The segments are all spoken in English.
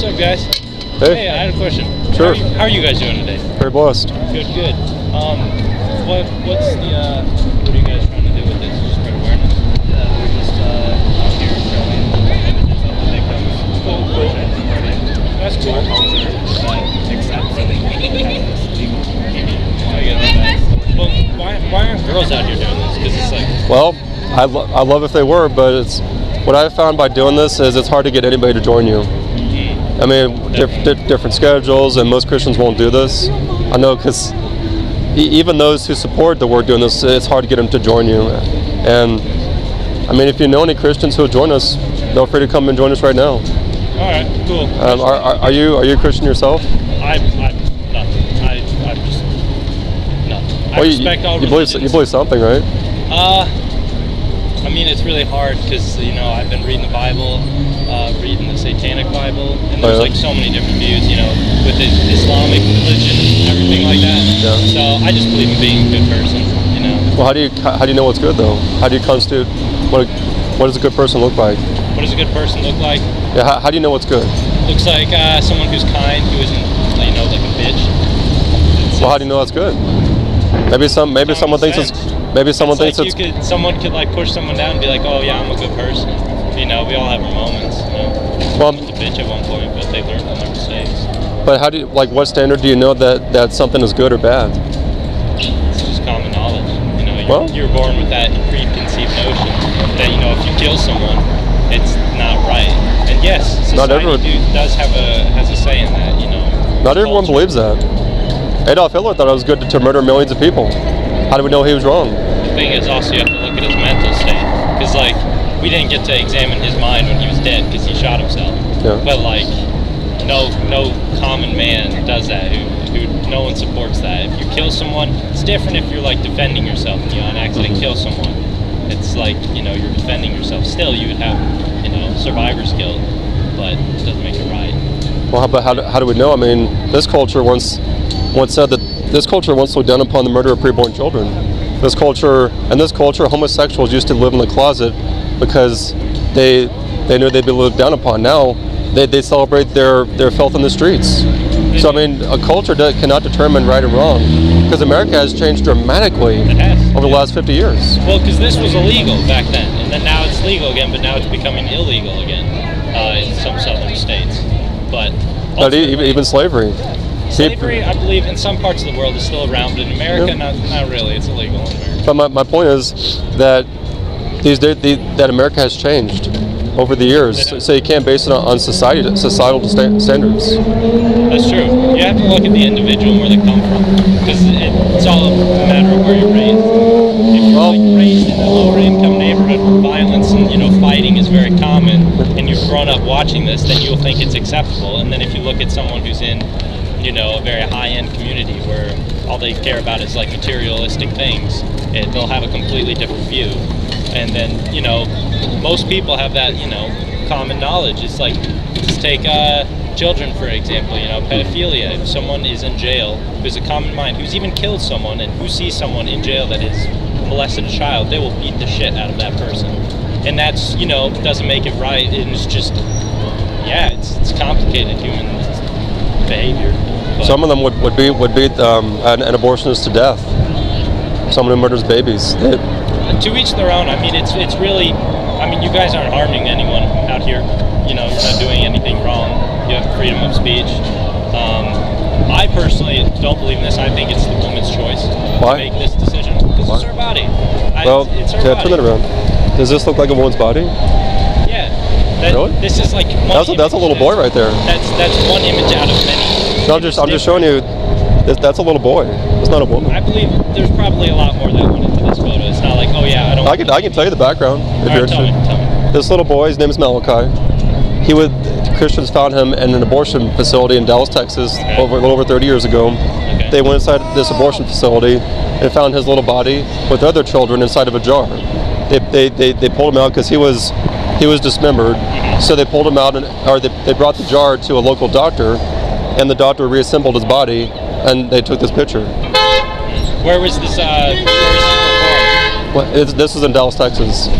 What's up, guys? Hey, I had a question. Sure. How are you guys doing today? Very blessed. Good. What are you guys trying to do with this? Just spread awareness? We're just out here showing images of the victims. Cool. That's cool. Our culture that accepts it as legal. I get that. Well, why aren't girls out here doing this? Because it's like... Well, I love if they were, but it's what I've found by doing this is it's hard to get anybody to join you. I mean, different schedules, and most Christians won't do this. I know, because even those who support the work doing this, it's hard to get them to join you. And I mean, if you know any Christians who will join us, feel free to come and join us right now. All right, cool. Are you a Christian yourself? I'm nothing. I'm just nothing. I respect all religions. You believe something, right? I mean, it's really hard because, I've been reading the Bible, reading the Satanic Bible, and there's like so many different views, with the Islamic religion and everything like that. Yeah. So I just believe in being a good person, Well, how do you know what's good though? How do you constitute what does a good person look like? What does a good person look like? Yeah. How do you know what's good? Looks like someone who's kind, who isn't, like a bitch. Well, how do you know that's good? Maybe someone thinks it's. Maybe someone thinks it's. Someone could push someone down and be like, oh yeah, I'm a good person. We all have our moments. Well, with the bitch at one point, but they learn from their mistakes. But how do you what standard do you know that something is good or bad? It's just common knowledge. You're Well, born with that preconceived notion that if you kill someone, it's not right. And yes, society does has a say in that. Not everyone believes that. Adolf Hitler thought it was good to murder millions of people. How do we know he was wrong? The thing is also you have to look at his mental state, because we didn't get to examine his mind when he was dead because he shot himself. Yeah. But no common man does that. Who no one supports that. If you kill someone, it's different if you're defending yourself and you on accident kill someone. It's you're defending yourself. Still, you would have survivor's guilt, but it doesn't make it right. Well, but how do we know? I mean, this culture once said that this culture wants to look down upon the murder of preborn children. This culture, homosexuals used to live in the closet because they knew they'd be looked down upon. Now, they celebrate their filth in the streets. So I mean, a culture cannot determine right and wrong, because America has changed dramatically over the last 50 years. Well, because this was illegal back then, and then now it's legal again, but now it's becoming illegal again in some southern states. But even slavery. Slavery, I believe, in some parts of the world is still around, but in America, not really. It's illegal in America. But my point is that that America has changed over the years, so you can't base it on societal standards. That's true. You have to look at the individual and where they come from, because it's all a matter of where you're raised. If you're raised in a lower income neighborhood where violence and fighting is very common, and you've grown up watching this, then you'll think it's acceptable. And then if you look at someone who's in a very high-end community where all they care about is materialistic things, they'll have a completely different view. And then, most people have that, common knowledge. It's just take children, for example, pedophilia. If someone is in jail who's a common mind, who's even killed someone, and who sees someone in jail that has molested a child, they will beat the shit out of that person. And that's, doesn't make it right. It's just, it's complicated human behavior. But some of them would beat an abortionist to death. Someone who murders babies. To each their own. I mean, it's really. I mean, you guys aren't harming anyone out here. You're not doing anything wrong. You have freedom of speech. I personally don't believe in this. I think it's the woman's choice to make this decision, because it's her body. It's her body. Turn it around. Does this look like a woman's body? Yeah. Really? This is one that's a little boy right there. That's one image out of many. No, I'm just showing you. That's a little boy. It's not a woman. I believe there's probably a lot more that went into this photo. It's not I can tell you the background if you're interested. Tell me. This little boy, his name is Malachi. Christians found him in an abortion facility in Dallas, Texas, a little over 30 years ago. Okay. They went inside this abortion facility and found his little body with other children inside of a jar. They pulled him out because he was dismembered. So they pulled him out, they brought the jar to a local doctor, and the doctor reassembled his body, and they took this picture. Where was this performed? This is in Dallas, Texas. In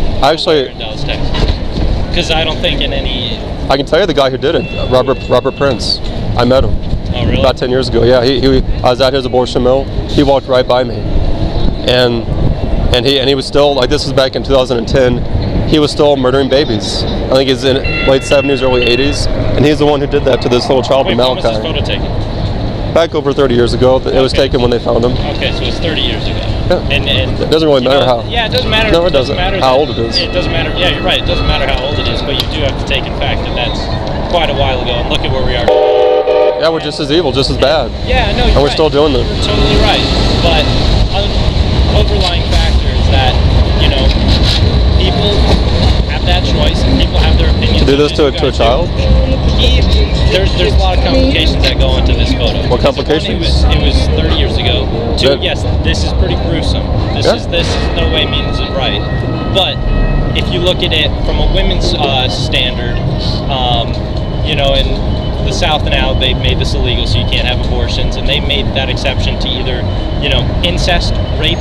Dallas, Texas. Because I don't think in any. I can tell you the guy who did it, Robert Prince. I met him. Oh, really? About 10 years ago. Yeah, I was at his abortion mill. He walked right by me, and he was still, like, this was back in 2010. He was still murdering babies. I think he's in late 70s, early 80s, and he's the one who did that to this little child Wait, in when was this Malachi. photo taken? Back over 30 years ago. It was taken when they found him. Okay, so it's 30 years ago. Yeah. And It doesn't really you matter know, how. Yeah, it doesn't matter. No, it doesn't. Matter How that- old it is. It doesn't matter. Yeah, you're right. It doesn't matter how old it is, but you do have to take in fact that that's quite a while ago. And look at where we are. Yeah, we're just as evil, just as bad. Yeah, no, you're And we're right. still doing it. You're totally right. But overlying factor is that, you know, people have that choice and people have their opinions. To do this just to you a guys child? do. There's a lot of complications that go into this photo. What Because, one, complications? It was 30 years ago. Two, Yeah. yes, this is pretty gruesome. This Yeah. is no way means it right. But if you look at it from a women's standard, you know, in the South now they've made this illegal, so you can't have abortions, and they made that exception to either, you know, incest, rape,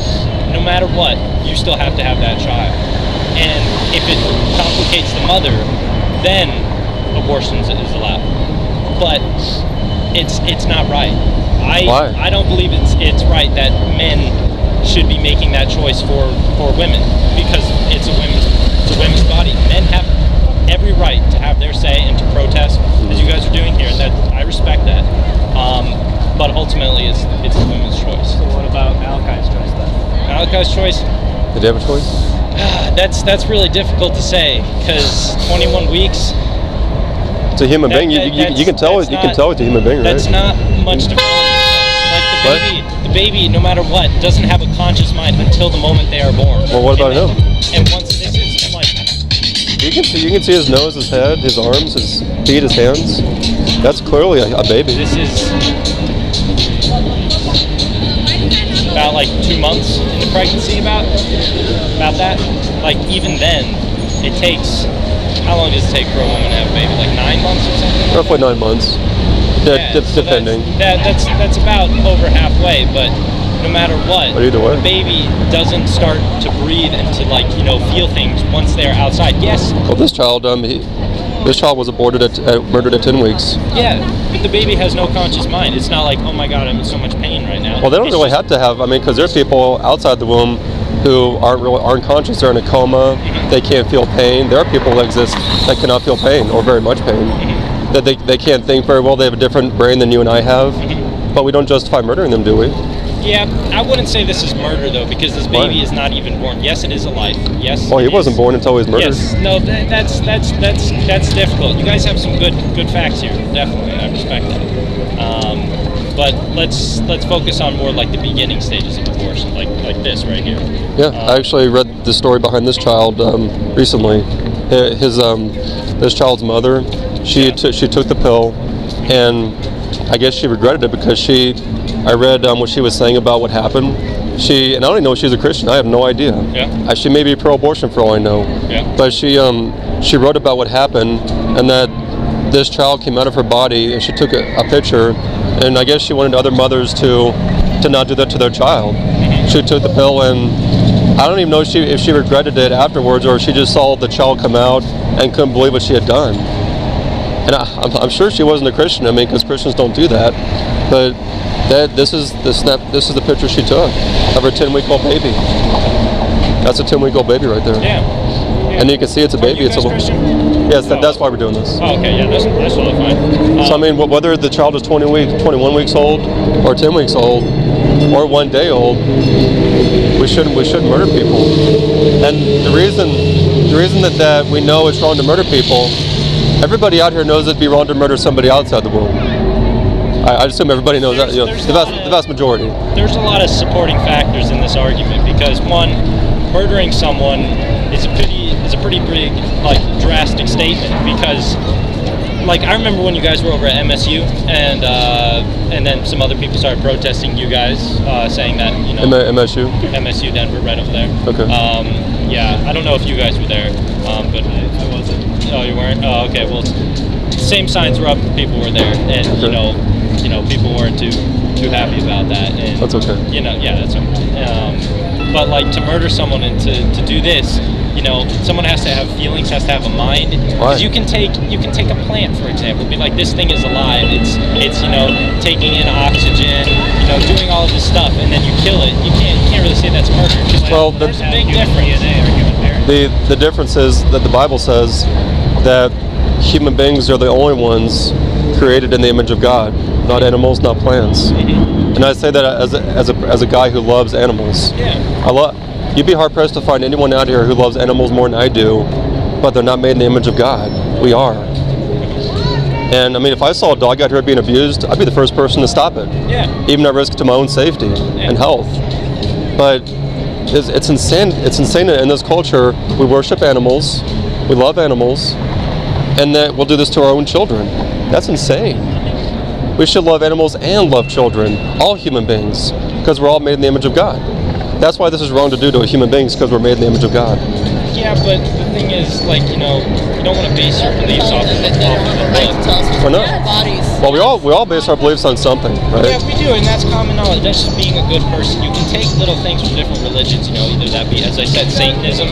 no matter what, you still have to have that child. And if it complicates the mother, then abortions is allowed. But it's not right. Why? I don't believe it's right that men should be making that choice for women, because it's a women's body. Men have every right to have their say and to protest, as you guys are doing here, and that I respect that. But ultimately, it's a women's choice. So what about Malachi's choice then? Malachi's choice. Did you have a choice? That's really difficult to say, because 21 weeks. It's a human being. You can tell that's it. You can not- tell it's a human being, right? That's not much development. Like the baby, no matter what, doesn't have a conscious mind until the moment they are born. Well, what about him? And once this is like, You can see his nose, his head, his arms, his feet, his hands. That's clearly a baby. this is about like 2 months into pregnancy, about that. Like even then, it takes. How long does it take for a woman to have a baby? Like 9 months or something? Roughly 9 months. Yeah, so Depending. That's about over halfway, but no matter what, But either way. the baby doesn't start to breathe and to, like, you know, feel things once they're outside. Yes, Well, this child was aborted murdered at 10 weeks. yeah, but the baby has no conscious mind. It's not like, oh my God, I'm in so much pain right now. Well, they don't It's really just- have to have. I mean, because there's people outside the womb who aren't conscious. They're in a coma. They can't feel pain. There are people that exist that cannot feel pain or very much pain. That they can't think very well. They have a different brain than you and I have. But we don't justify murdering them, do we? Yeah, I wouldn't say this is murder though, because this baby Why? is not even born. Yes, it is a life. Yes. Well, he it wasn't is. born until he was murdered. Yes, no, that's difficult. You guys have some good facts here, definitely. I respect that. But let's focus on more like the beginning stages of abortion, like this right here. Yeah, I actually read the story behind this child recently. This child's mother, she took the pill, and I guess she regretted it because I read what she was saying about what happened. And I don't even know if she's a Christian. I have no idea. Yeah. She may be pro-abortion for all I know. Yeah. But she wrote about what happened, and that this child came out of her body, and she took a picture, and I guess she wanted other mothers to not do that to their child. She took the pill, and I don't even know if she regretted it afterwards, or she just saw the child come out and couldn't believe what she had done. And I'm sure she wasn't a Christian. I mean, because Christians don't do that. But this is the picture she took of her 10-week-old baby. That's a 10-week-old baby right there. Yeah. And you can see it's a baby. You It's guys a Christian? yes. That's why we're doing this. Oh, okay, yeah, that's totally fine. So I mean, whether the child is 21 weeks old, or 10 weeks old, or 1 day old, we shouldn't murder people. And the reason that we know it's wrong to murder people, everybody out here knows it'd be wrong to murder somebody outside the womb. I assume everybody knows that. You know, There's the vast majority. There's a lot of supporting factors in this argument, because one, murdering someone is a pretty big, like, drastic statement, because, like, I remember when you guys were over at MSU, and then some other people started protesting you guys, saying that, you know, MSU. MSU Denver, right over there. Okay. Yeah, I don't know if you guys were there, but I wasn't. Oh, you weren't? Oh, okay. Well, same signs were up. People were there, and you know, people weren't too happy about that. And That's okay. You know, yeah, that's okay. But like, to murder someone and to do this, someone has to have feelings, has to have a mind. Why? Because you can take a plant, for example, be like, this thing is alive. It's taking in oxygen, doing all of this stuff, and then you kill it. You can't really say that's murder. Well, there's a big difference. DNA or human parent. The difference is that the Bible says that human beings are the only ones created in the image of God, not animals, not plants. Mm-hmm. And I say that as a guy who loves animals. Yeah. You'd be hard pressed to find anyone out here who loves animals more than I do, but they're not made in the image of God. We are. And I mean, if I saw a dog out here being abused, I'd be the first person to stop it. Yeah. Even at risk to my own safety and health. But it's insane. It's insane in this culture. We worship animals, we love animals, and that we'll do this to our own children. That's insane. We should love animals and love children, all human beings, because we're all made in the image of God. That's why this is wrong to do to human beings, because we're made in the image of God. Yeah, but the thing is, you don't want to base your beliefs off of the book. Or not. Well, we all base our beliefs on something, right? Yeah, we do, and that's common knowledge. That's just being a good person. You can take little things from different religions, either that be, as I said, Satanism,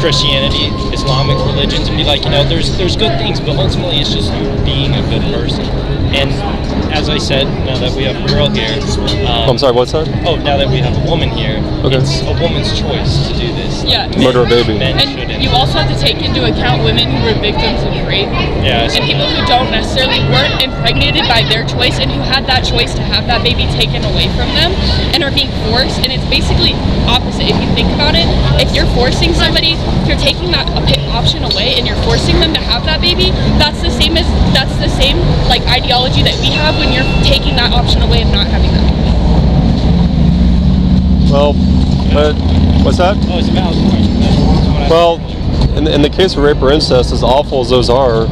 Christianity, Islamic religions, and be like, there's good things, but ultimately it's just you being a good person. And as I said, now that we have a girl here, I'm sorry, what's that? Oh, now that we have a woman here, okay. It's a woman's choice to do this. Yeah. Murder a baby. Men And shouldn't. you also have to take into account women who were victims of rape. Yeah, And people who weren't impregnated by their choice and who had that choice to have that baby taken away from them and are being forced. And it's basically opposite if you think about it. If you're forcing somebody, if you're taking that option away and you're forcing them to have that baby, that's the same ideology that we have when you're taking that option away and not having that baby. Well, but what's that? Oh, it's a valid point. That's what I Well, in the case of rape or incest, as awful as those are,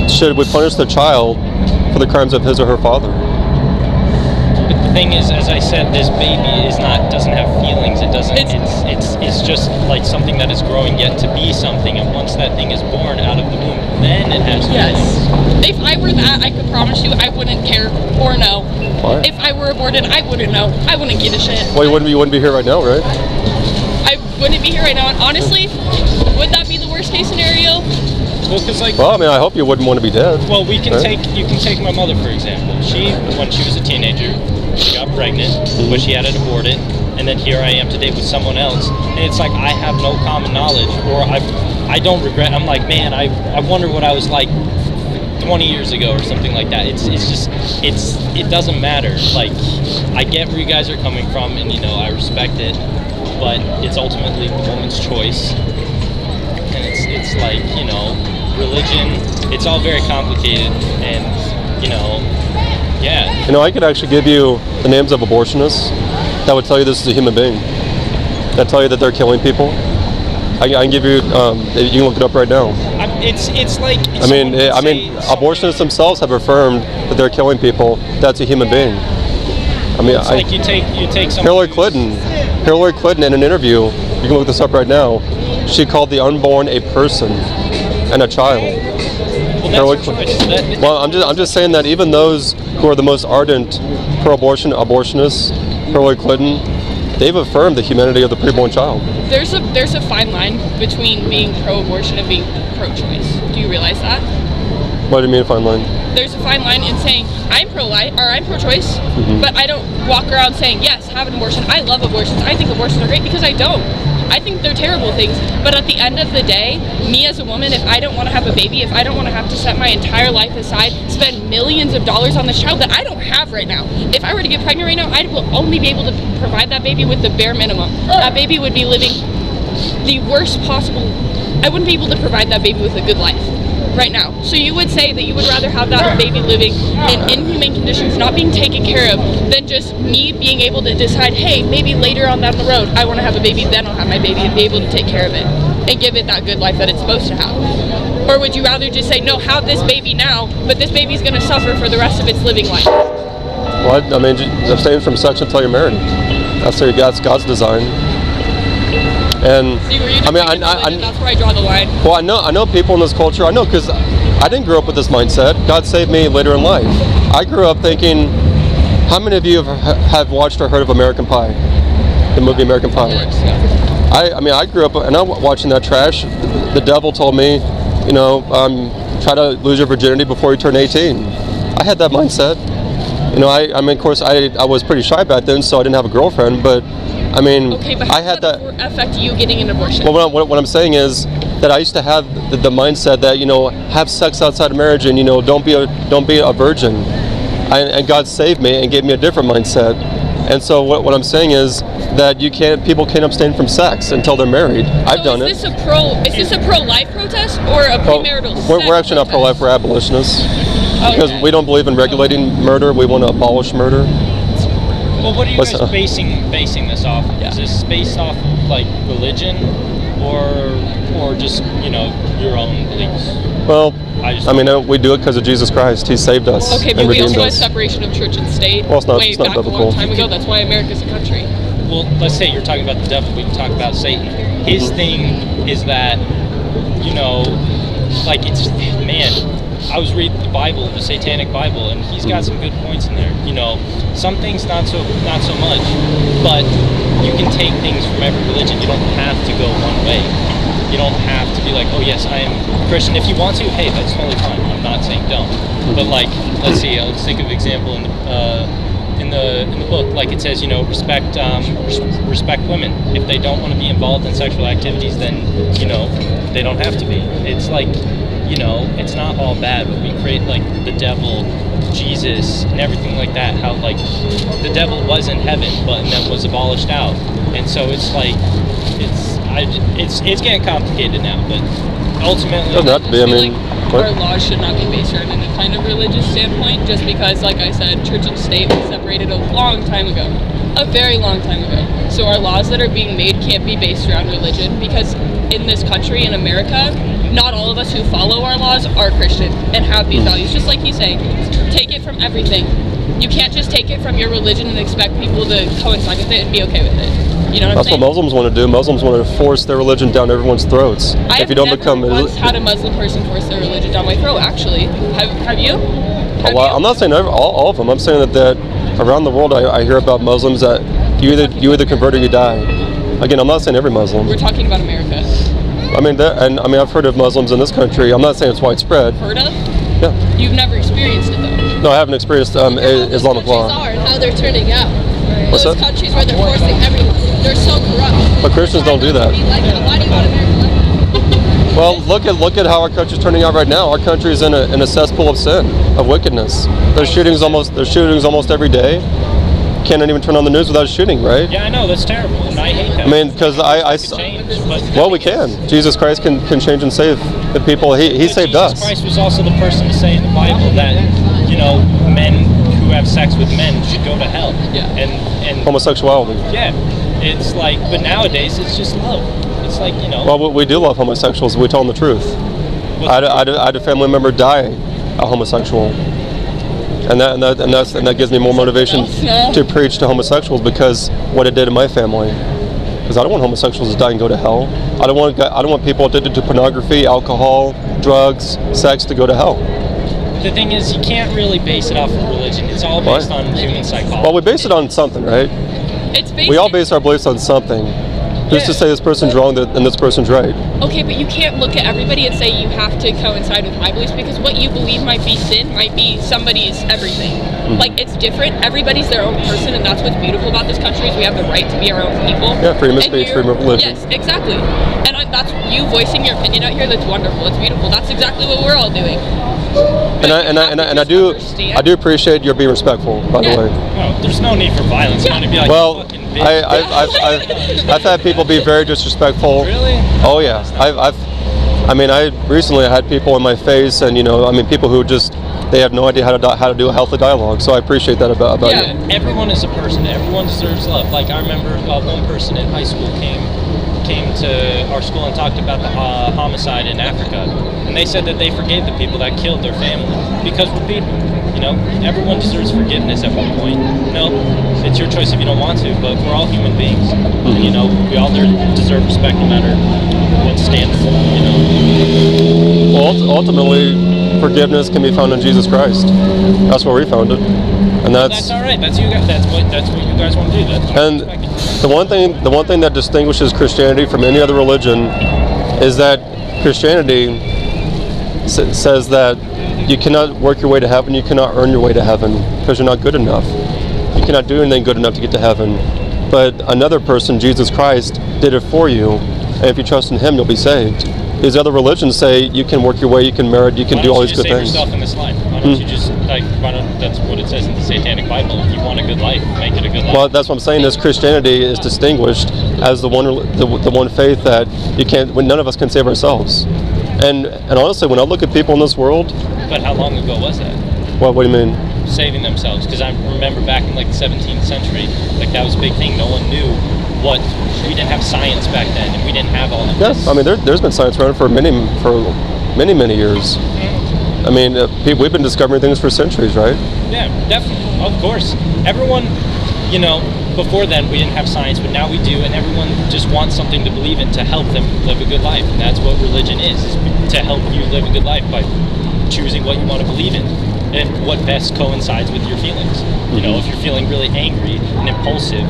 should we punish the child for the crimes of his or her father? But the thing is, as I said, this baby doesn't have feelings. It's just like something that is growing yet to be something. And once that thing is born out of the womb, then it has feelings. Yes. If I were that, I could promise you I wouldn't care or know. Why? If I were aborted, I wouldn't know. I wouldn't give a shit. Well, you wouldn't be here right now, right? I wouldn't be here right now. And honestly, would that be the worst case scenario? Well, I mean, I hope you wouldn't want to be dead. Well, you can right? take my mother, for example. When she was a teenager, she got pregnant, but she had it aborted, and then here I am today with someone else, and it's like I have no common knowledge, or I don't regret. I'm like, man, I wonder what I was like 20 years ago or something like that. It doesn't matter. Like, I get where you guys are coming from, and I respect it, but it's ultimately the woman's choice, and it's like, religion, it's all very complicated, and yeah. I could actually give you the names of abortionists that would tell you this is a human being, that tell you that they're killing people. I can give you, you can look it up right now. It's like, I mean, abortionists themselves have affirmed that they're killing people. That's a human being. I mean, it's like you take some Hillary Clinton in an interview, you can look this up right now, she called the unborn a person and a child. Well, I'm just saying that even those who are the most ardent abortionists, Hillary Clinton, they've affirmed the humanity of the preborn child. There's a fine line between being pro-abortion and being pro-choice. Do you realize that? What do you mean fine line? There's a fine line in saying I'm pro-life or I'm pro-choice, but I don't walk around saying yes, have an abortion. I love abortions. I think abortions are great, because I don't. I think they're terrible things, but at the end of the day, me as a woman, if I don't want to have a baby, if I don't want to have to set my entire life aside, spend millions of dollars on this child that I don't have right now. If I were to get pregnant right now, I will only be able to provide that baby with the bare minimum. That baby would be living the worst possible. I wouldn't be able to provide that baby with a good life right now. So you would say that you would rather have that baby living in inhumane conditions, not being taken care of, than just me being able to decide, hey, maybe later on down the road, I want to have a baby, then I'll have my baby and be able to take care of it and give it that good life that it's supposed to have? Or would you rather just say, no, have this baby now, but this baby's going to suffer for the rest of its living life? Well, I mean, abstain from sex until you're married. That's God's design. And See, I mean, that's where I draw the line. Well, I know people in this culture. I know, because I didn't grow up with this mindset. God saved me later in life. I grew up thinking, how many of you have watched or heard of American Pie? The movie American Pie. I mean, I grew up and I'm watching that trash. The devil told me, try to lose your virginity before you turn 18. I had that mindset. I mean, of course, I was pretty shy back then, so I didn't have a girlfriend. But I mean, okay, but how I had does that affect you getting an abortion? Well, what I'm saying is that I used to have the mindset that have sex outside of marriage and don't be a virgin. And God saved me and gave me a different mindset. And so what I'm saying is that people can't abstain from sex until they're married. I've done it. Is this a pro-life protest or a premarital sex We're actually not pro-life, we're abolitionists. Because we don't believe in regulating murder, we want to abolish murder. Well, what are you guys basing this off of? Yeah. Is this based off of, like, religion or just, your own beliefs? Well, we do it because of Jesus Christ. He saved us. Okay, but we also had separation of church and state well, it's not back biblical. a long time ago. That's why America's a country. Well, let's say you're talking about the devil. We can talk about Satan. His thing is that, I was reading the Bible, the Satanic Bible, and he's got some good points in there. Some things not so much, but you can take things from every religion. You don't have to go one way. You don't have to be like, oh yes, I am Christian. If you want to, hey, that's totally fine. I'm not saying don't. But like, let's see. Let's think of an example in the book. Like it says, respect women. If they don't want to be involved in sexual activities, then they don't have to be. It's like, it's not all bad, but we create like the devil, Jesus, and everything like that. How like the devil was in heaven, but then was abolished out, and so it's like it's getting complicated now. But ultimately, it doesn't have to be. I mean, our laws should not be based around any kind of religious standpoint, just because, like I said, church and state was separated a long time ago, a very long time ago. So our laws that are being made can't be based around religion, because in this country, in America, not all of us who follow our laws are Christian and have these values. Just like you say, take it from everything. You can't just take it from your religion and expect people to coincide with it and be okay with it. You know what I'm saying? That's what Muslims want to do. Muslims want to force their religion down everyone's throats. I've never once had a Muslim person force their religion down my throat, actually. Have you? I'm not saying all of them. I'm saying that around the world I hear about Muslims that you either convert or you die. Again, I'm not saying every Muslim. We're talking about America. I've heard of Muslims in this country. I'm not saying it's widespread. Heard of? Yeah. You've never experienced it though. No, I haven't experienced Islamic law. Are and how they're turning out. What's Those that? countries where they're forcing everyone, they're so corrupt. But Christians don't do that. Why do you want America like that? Well, look at how our country's turning out right now. Our country is in a cesspool of sin, of wickedness. There's shootings almost every day. Can't even turn on the news without a shooting, right? Yeah, I know, that's terrible, and I hate that. I mean, because well, we can. Jesus Christ can change and save the people. He saved us. Jesus Christ was also the person to say in the Bible that men who have sex with men should go to hell. Yeah. And Homosexuality. yeah, it's like, but nowadays it's just love. It's like Well, we do love homosexuals. We tell them the truth. I had a family member die a homosexual. And that gives me more motivation to preach to homosexuals, because what it did in my family. Because I don't want homosexuals to die and go to hell. I don't want people addicted to pornography, alcohol, drugs, sex to go to hell. The thing is, you can't really base it off of religion. It's all based on human psychology. Well, we base it on something, right? We all base our beliefs on something. Who's to say this person's wrong and this person's right? Okay, but you can't look at everybody and say you have to coincide with my beliefs, because what you believe might be sin, might be somebody's everything. Like, it's different. Everybody's their own person, and that's what's beautiful about this country, is we have the right to be our own people. Yeah, freedom of speech, freedom of religion. Yes, exactly. And that's you voicing your opinion out here. That's wonderful. It's beautiful. That's exactly what we're all doing. I do appreciate your being respectful, by the way. No, there's no need for violence. You want to be like, well, fucking bitch. I've had people be very disrespectful. Really? Oh yeah. I recently had people in my face, and people who just, they have no idea how to do a healthy dialogue. So I appreciate that about you. Everyone is a person. Everyone deserves love. Like, I remember one person in high school came to our school and talked about the homicide in Africa, and they said that they forgave the people that killed their family because we're people. Everyone deserves forgiveness at one point. It's your choice if you don't want to, but we're all human beings, and we all deserve respect no matter what standard. Well, ultimately, forgiveness can be found in Jesus Christ. That's where we found it, and And that's all right. That's you guys. That's what you guys want to do. And the one thing that distinguishes Christianity from any other religion is that Christianity says that you cannot work your way to heaven, you cannot earn your way to heaven because you're not good enough. You cannot do anything good enough to get to heaven. But another person, Jesus Christ, did it for you, and if you trust in Him, you'll be saved. These other religions say you can work your way, you can merit, you can do all these good things. Why don't you just save yourself in this life? Why don't you just that's what it says in the Satanic Bible. If you want a good life, make it a good life. Well, that's what I'm saying. Is Christianity is distinguished as the one faith that you can't. When none of us can save ourselves. And honestly, when I look at people in this world. But how long ago was that? What do you mean? Saving themselves, because I remember back in like the 17th century, like that was a big thing. No one knew we didn't have science back then, and we didn't have all of this. Yeah, I mean, there's been science around for many years. I mean, we've been discovering things for centuries, right? Yeah, definitely, of course. Everyone, before then we didn't have science, but now we do, and everyone just wants something to believe in to help them live a good life, and that's what religion is to help you live a good life by choosing what you want to believe in and what best coincides with your feelings. If you're feeling really angry and impulsive,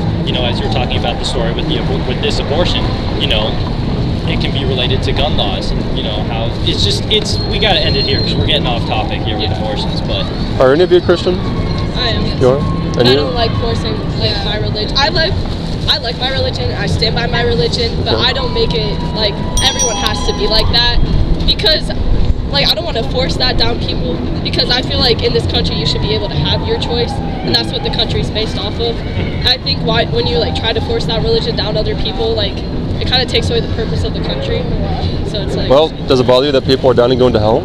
as you're talking about the story with this abortion, it can be related to gun laws, and how we got to end it here because we're getting off topic here with abortions. But are any of you Christian? I am. You are? And I don't like forcing my religion. I like my religion. I stand by my religion, but I don't make it like everyone has to be like that, because I don't want to force that down people, because I feel like in this country you should be able to have your choice, and that's what the country is based off of. I think when you try to force that religion down other people, it kind of takes away the purpose of the country. So it's Well, does it bother you that people are dying and going to hell?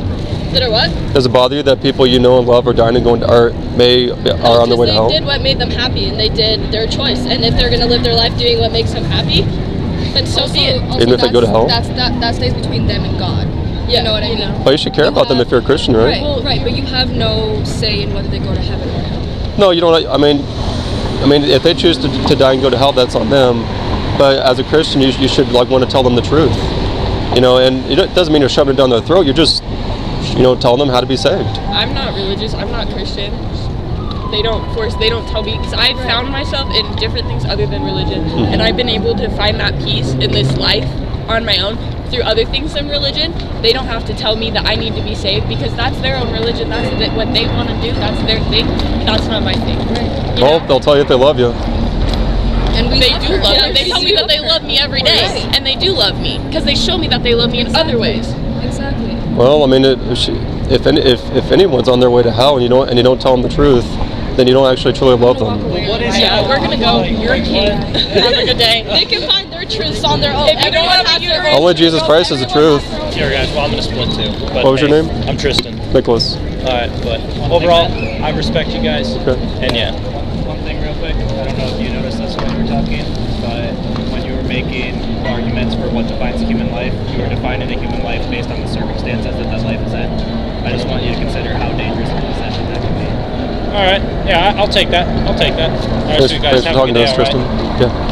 That are what? Does it bother you that people you know and love are dying and going are on their way to hell? They did what made them happy, and they did their choice. And if they're going to live their life doing what makes them happy, then so be it. Even if they go to hell? That stays between them and God. Yeah, you know what I mean? Well, you should care about them if you're a Christian, right? Right, but you have no say in whether they go to heaven or hell. No, you don't. I mean, if they choose to die and go to hell, that's on them. But as a Christian, you should want to tell them the truth. And it doesn't mean you're shoving it down their throat. You're just, telling them how to be saved. I'm not religious. I'm not Christian. They don't tell me, because I've found myself in different things other than religion, and I've been able to find that peace in this life on my own through other things than religion. They don't have to tell me that I need to be saved, because that's their own religion. That's what they want to do. That's their thing. That's not my thing. Well, they'll tell you if they love you. And they do love me. They tell me that they love me every day, and they do love me because they show me that they love me in other ways. Exactly. Well, I mean, if anyone's on their way to hell and you don't tell them the truth, then you don't actually truly love them. what is We're gonna go. You're a king. Have a good day. They can find their truths on their own. If you don't Everyone have has a their universe- own. Only Jesus Christ is the truth. Here, guys. Well, I'm gonna split too. But, What was your name? I'm Tristan. Nicholas. All right, but overall, I respect you guys. Okay. And yeah. One thing real quick, I don't know if you noticed this when you were talking, but when you were making arguments for what defines a human life, you were defining a human life based on the circumstances that life is in. I just want you to consider how dangerous of a possession that can be. All right. Yeah, I'll take that. All right, so you guys Thanks for have a talking good to day, us, all right? Tristan. Yeah.